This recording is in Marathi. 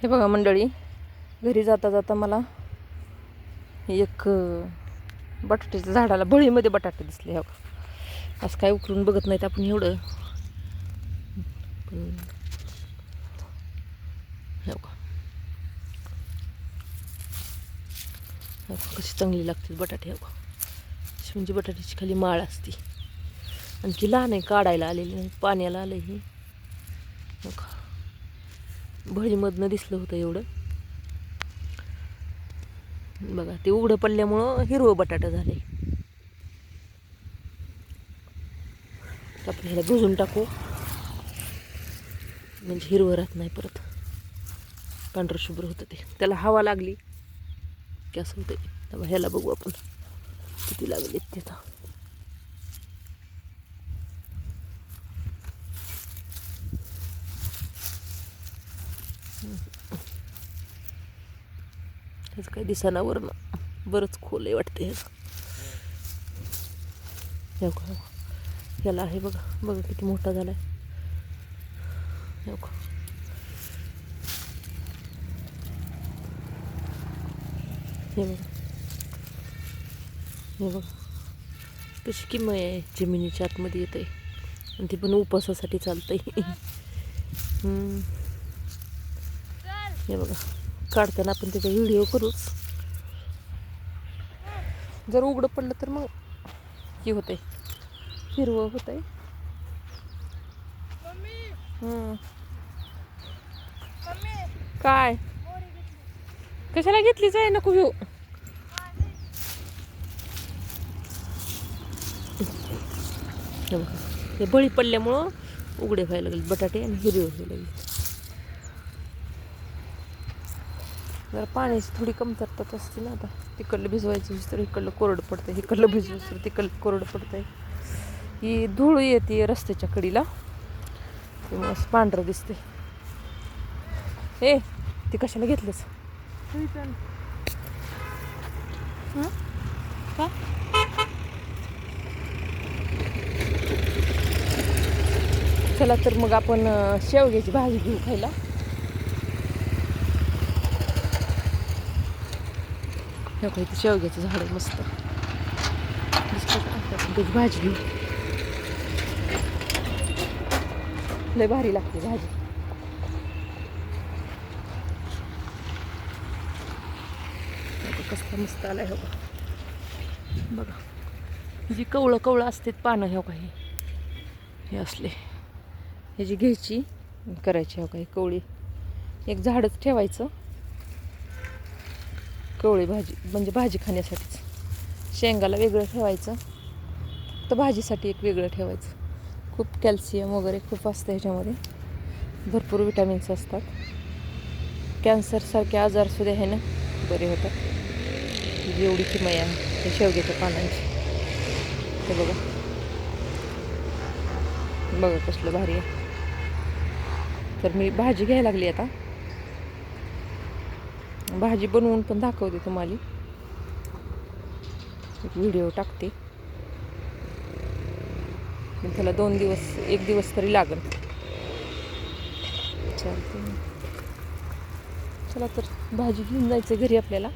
हे बघा मंडळी, घरी जाता जाता मला एक बटाट्याच्या झाडाला बळीमध्ये बटाटे दिसले. हो, असं काय उकरून बघत नाहीत आपण एवढं, पण हो का कशी चांगली लागते बटाटे. हो म्हणजे बटाट्याची खाली माळ असते. आणखी लहान आहे, काढायला आलेली नाही, पाण्याला आलं ही. हो का भळीमधनं दिसलं होतं एवढं. बघा ते उघडं पडल्यामुळं हिरवं बटाटा झाले. आपण ह्याला भुजून टाकू, म्हणजे हिरवं राहत नाही, परत पांढरं शुभ्र होतं ते. त्याला हवा लागली की असं होतं. तेव्हा ह्याला बघू आपण किती लागले त्याचा. ह्याचं काही दिसाना वरनं, बरंच खोल आहे वाटतं ह्याचं. ह्याला आहे बघा, बघा किती मोठा झालाय. हे बघा हे बघा कशी किंमत आहे, जमिनीच्या आतमध्ये येत आहे. आणि ती पण उपवासासाठी चालतंय. हे बघा काढताना आपण त्याचा व्हिडिओ करूच. जर उघडं पडलं तर मग हे होतंय, हिरवं होतंय. काय कशाला घेतलीच आहे, नको घेऊ. हे बळी पडल्यामुळं उघडे व्हायला लागले बटाटे आणि हिरवे व्हायला लागले. जरा पाण्याची थोडी कमतरता असते ना. आता तिकडलं भिजवायचं तर इकडलं कोरडं पडतंय, इकडलं भिजवायचं तर तिकडलं कोरडं पडतंय. ही धूळ येते रस्त्याच्या कडीला, तेव्हा असं पांढरं दिसते. हे ती कशाला घेतलंच. चला तर मग आपण शेवग्याची भाजी घेऊ खायला. हे काही ते शेवग्याचं झाड आहे मस्त दिसतं का, त्याची भाजी घेऊ. लय भारी लागते भाजी. कसं मस्त आलाय. हो बघा, जी कवळं कवळं असते पानं, हे काही हे असले, ह्याची घ्यायची करायची. हो काही कवळी एक झाडच ठेवायचं, कवळी भाजी म्हणजे भाजी खाण्यासाठीच. शेंगाला वेगळं ठेवायचं, तर भाजीसाठी एक वेगळं ठेवायचं. खूप कॅल्शियम वगैरे खूप असतं ह्याच्यामध्ये, भरपूर विटॅमिन्स असतात. कॅन्सरसारखे आजारसुद्धा आहे ना बरे होतात. एवढी किमया आहे त्या शेवग्याच्या पानांची. हे बघा बघा कसलं भारी आहे. तर मी भाजी घ्यायला लागली आता, भाजी बनवून पण दाखवते तुम्हाला, एक व्हिडिओ टाकते. त्याला 2 दिवस 1 दिवस तरी लागेल. चालते, चला तर भाजी घेऊन जायचं घरी आपल्याला.